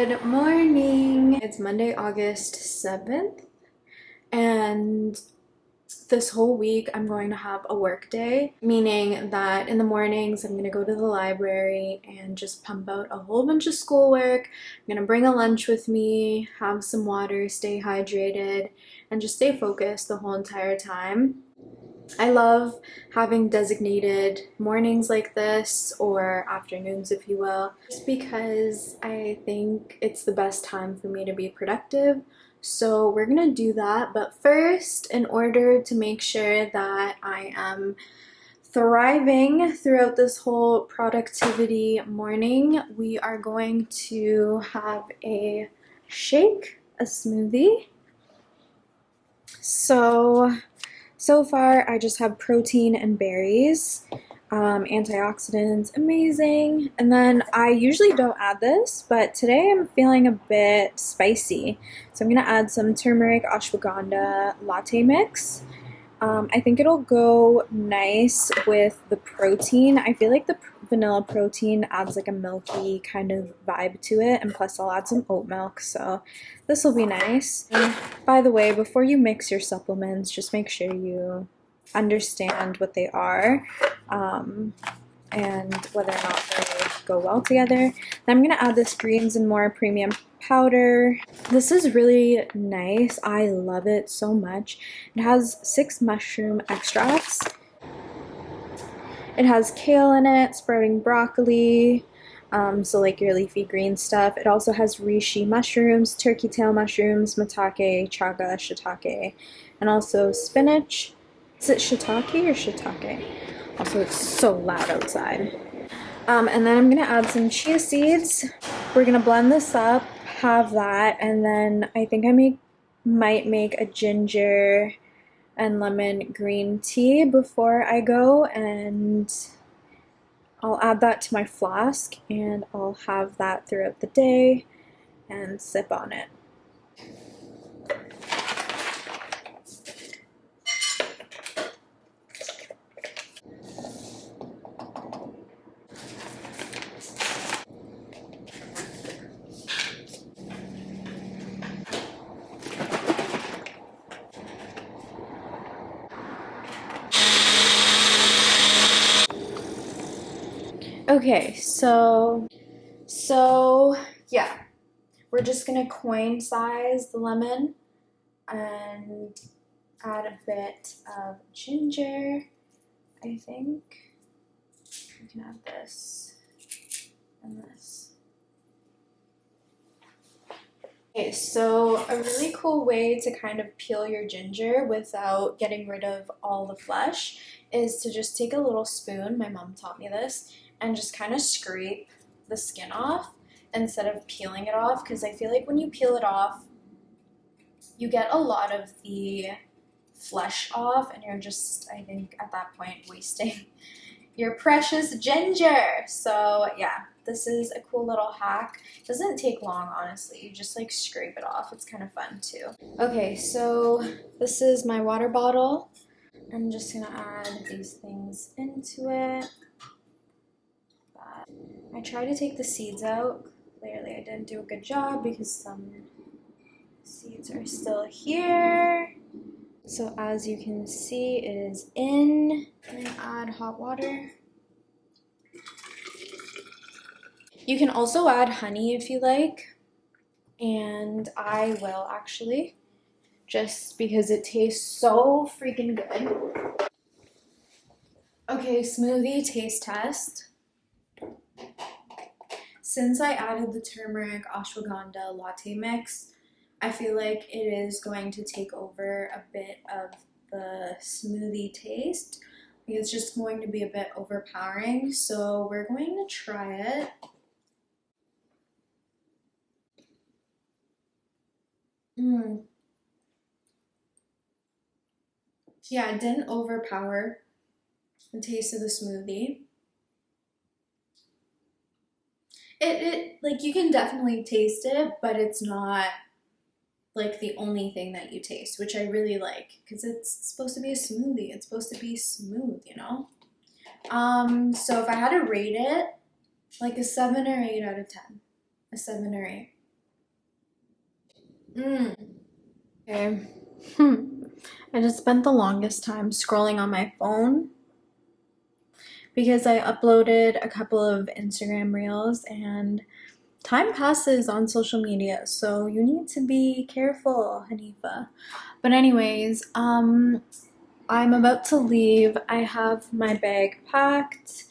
Good morning. It's Monday, August 7th, and this whole week I'm going to have a work day, meaning that in the mornings I'm going to go to the library and just pump out a whole bunch of schoolwork. I'm going to bring a lunch with me, have some water, stay hydrated, and just stay focused the whole entire time. I love having designated mornings like this, or afternoons if you will, just because I think it's the best time for me to be productive. So we're gonna do that, but first, in order to make sure that I am thriving throughout this whole productivity morning, we are going to have a shake, a smoothie. So far, I just have protein and berries, antioxidants, amazing. And then I usually don't add this, but today I'm feeling a bit spicy. So I'm gonna add some turmeric ashwagandha latte mix. I think it'll go nice with the protein. I feel like the vanilla protein adds like a milky kind of vibe to it, and plus I'll add some oat milk, so this will be nice. And by the way, before you mix your supplements, just make sure you understand what they are, and whether or not they go well together. Then I'm gonna add this Greens and More premium powder. This is really nice. I love it so much. It has 6 mushroom extracts. It has kale in it, sprouting broccoli, so like your leafy green stuff. It also has reishi mushrooms, turkey tail mushrooms, maitake, chaga, shiitake, and also spinach. Is it shiitake or shiitake? Also, it's so loud outside. And then I'm gonna add some chia seeds. We're gonna blend this up, have that, and then I think I might make a ginger and lemon green tea before I go, and I'll add that to my flask and I'll have that throughout the day and sip on it. Okay, so yeah, we're just gonna coin size the lemon and add a bit of ginger. I think we can add this and this. Okay, so a really cool way to kind of peel your ginger without getting rid of all the flesh is to just take a little spoon, my mom taught me this, and just kind of scrape the skin off instead of peeling it off, because I feel like when you peel it off, you get a lot of the flesh off, and you're just, I think, at that point wasting your precious ginger. So yeah, this is a cool little hack. It doesn't take long, honestly. You just like scrape it off. It's kind of fun too. Okay, so this is my water bottle. I'm just gonna add these things into it. I tried to take the seeds out. Clearly I didn't do a good job because some seeds are still here. So as you can see, it is in. I'm gonna add hot water. You can also add honey if you like, and I will actually, just because it tastes so freaking good. Okay, smoothie taste test. Since I added the turmeric ashwagandha latte mix, I feel like it is going to take over a bit of the smoothie taste. It's just going to be a bit overpowering, so we're going to try it. Yeah, it didn't overpower the taste of the smoothie. It like, you can definitely taste it, but it's not like the only thing that you taste, which I really like, because it's supposed to be a smoothie. It's supposed to be smooth, you know? So if I had to rate it, like a 7 or 8 out of 10. A 7 or 8. Mm. Okay. Hmm. I just spent the longest time scrolling on my phone because I uploaded a couple of Instagram reels and time passes on social media, so you need to be careful, Hanifa. But anyways, I'm about to leave. I have my bag packed.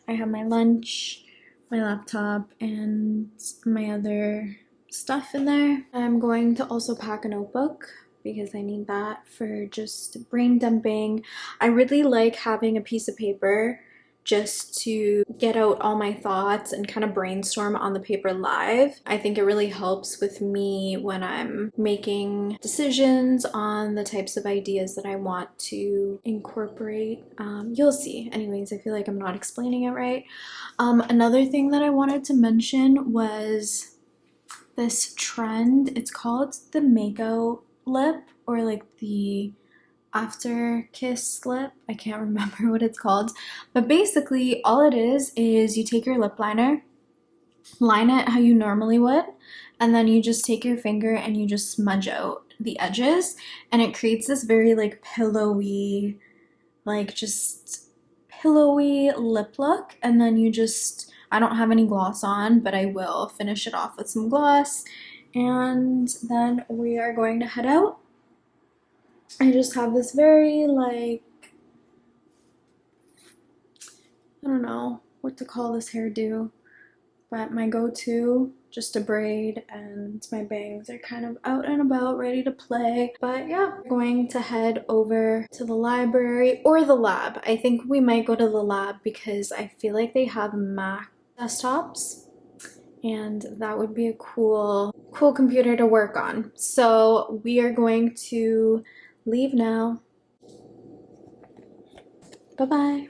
I have my lunch, my laptop, and my other stuff in there. I'm going to also pack a notebook because I need that for just brain dumping. I really like having a piece of paper just to get out all my thoughts and kind of brainstorm on the paper live. I think it really helps with me when I'm making decisions on the types of ideas that I want to incorporate. You'll see. Anyways, I feel like I'm not explaining it right. Another thing that I wanted to mention was this trend. It's called the makeout lip, or like the after kiss lip. I can't remember what it's called. But basically, all it is you take your lip liner, line it how you normally would, and then you just take your finger and you just smudge out the edges, and it creates this very like pillowy, like just pillowy lip look. And then you just, I don't have any gloss on, but I will finish it off with some gloss. And then we are going to head out. I just have this very like, I don't know what to call this hairdo, but my go-to, just a braid, and my bangs are kind of out and about, ready to play. But yeah, we're going to head over to the library or the lab. I think we might go to the lab because I feel like they have Mac desktops, and that would be a cool computer to work on. So we are going to leave now. Bye bye.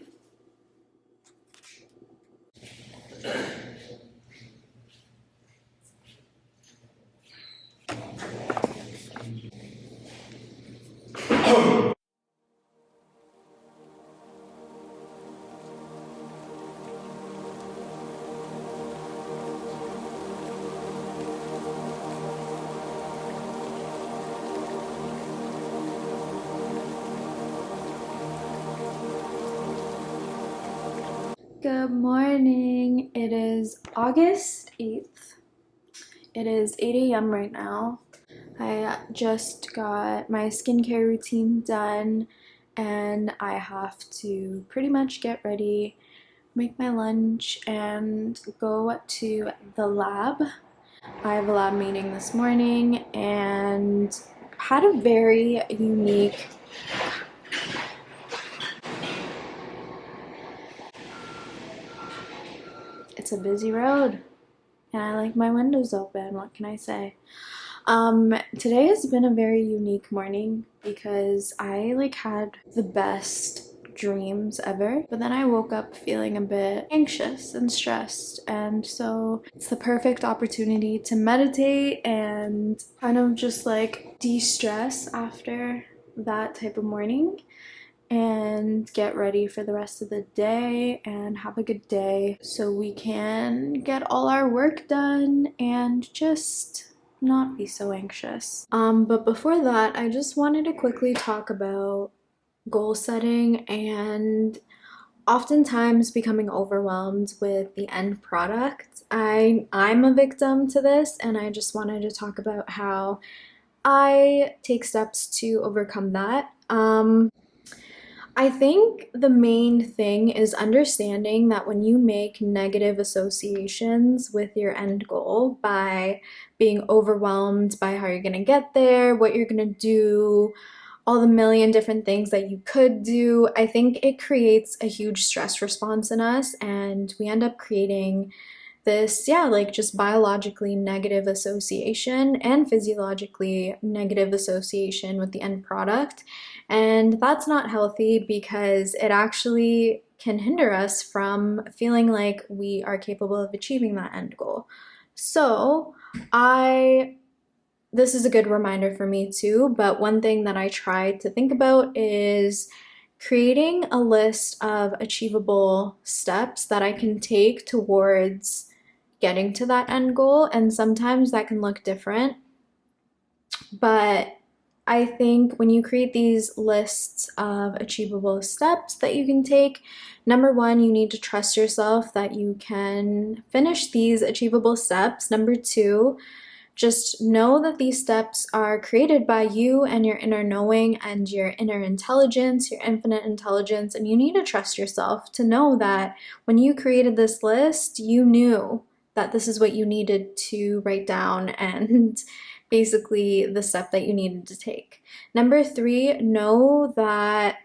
Good morning. It is August 8th. It is 8 a.m. right now. I just got my skincare routine done, and I have to pretty much get ready, make my lunch, and go to the lab. I have a lab meeting this morning and had a very unique, it's a busy road, and I like my windows open. What can I say? Today has been a very unique morning because I like had the best dreams ever, but then I woke up feeling a bit anxious and stressed, and so it's the perfect opportunity to meditate and kind of just like de-stress after that type of morning and get ready for the rest of the day and have a good day so we can get all our work done and just not be so anxious. But before that, I just wanted to quickly talk about goal setting and oftentimes becoming overwhelmed with the end product. I'm a victim to this, and I just wanted to talk about how I take steps to overcome that. I think the main thing is understanding that when you make negative associations with your end goal by being overwhelmed by how you're going to get there, what you're going to do, all the million different things that you could do, I think it creates a huge stress response in us, and we end up creating this, yeah, like just biologically negative association and physiologically negative association with the end product. And that's not healthy because it actually can hinder us from feeling like we are capable of achieving that end goal. So, I this is a good reminder for me too, but one thing that I try to think about is creating a list of achievable steps that I can take towards getting to that end goal, and sometimes that can look different But I think when you create these lists of achievable steps that you can take, number one, you need to trust yourself that you can finish these achievable steps. Number two, just know that these steps are created by you and your inner knowing and your inner intelligence, your infinite intelligence, and you need to trust yourself to know that when you created this list, you knew that this is what you needed to write down and basically the step that you needed to take. Number three, know that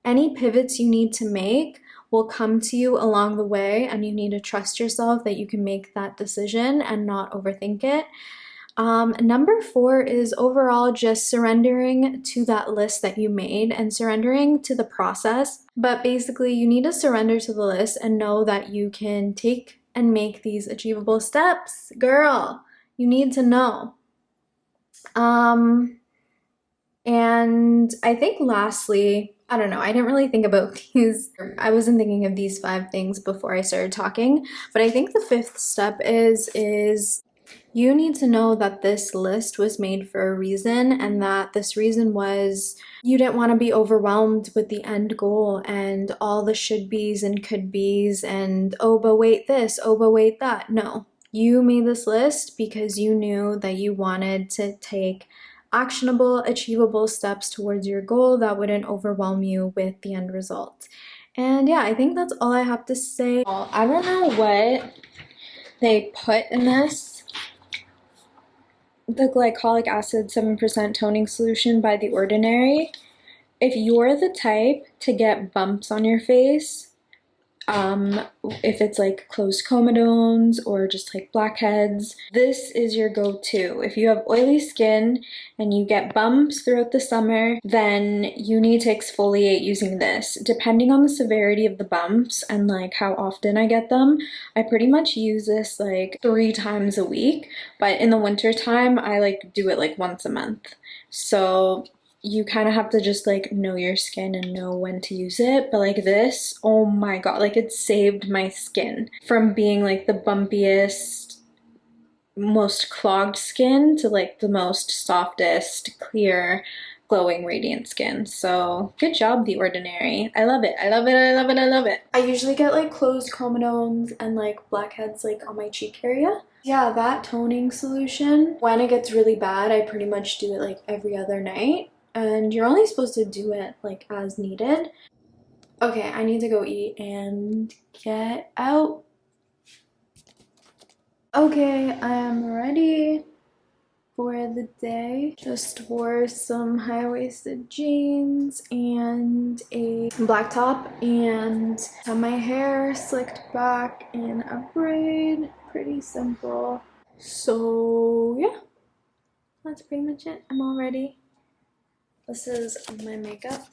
any pivots you need to make will come to you along the way, and you need to trust yourself that you can make that decision and not overthink it. Number four is overall just surrendering to that list that you made and surrendering to the process. But basically, you need to surrender to the list and know that you can take and make these achievable steps. Girl, you need to know. And I think lastly, I don't know, I didn't really think about these. I wasn't thinking of these 5 things before I started talking, but I think the 5th step is you need to know that this list was made for a reason, and that this reason was you didn't want to be overwhelmed with the end goal and all the should be's and could be's and oh, but wait this, oh, but wait that. No, you made this list because you knew that you wanted to take actionable, achievable steps towards your goal that wouldn't overwhelm you with the end result. And yeah, I think that's all I have to say. I don't know what they put in this. The glycolic acid 7% toning solution by The Ordinary. If you're the type to get bumps on your face, if it's like closed comedones or just like blackheads, this is your go-to. If you have oily skin and you get bumps throughout the summer, then you need to exfoliate using this. Depending on the severity of the bumps and like how often I get them, I pretty much use this like 3 times a week, but in the winter time, I like do it like once a month. So you kind of have to just like know your skin and know when to use it. But like this, oh my god, like it saved my skin from being like the bumpiest, most clogged skin to like the most softest, clear, glowing, radiant skin. So good job, The Ordinary. I love it. I love it. I love it. I love it. I usually get like closed comedones and like blackheads like on my cheek area. Yeah, that toning solution, when it gets really bad, I pretty much do it like every other night. And you're only supposed to do it like as needed. Okay, I need to go eat and get out. Okay, I am ready for the day. Just wore some high-waisted jeans and a black top and have my hair slicked back in a braid. Pretty simple. So yeah, that's pretty much it. I'm all ready. This is my makeup.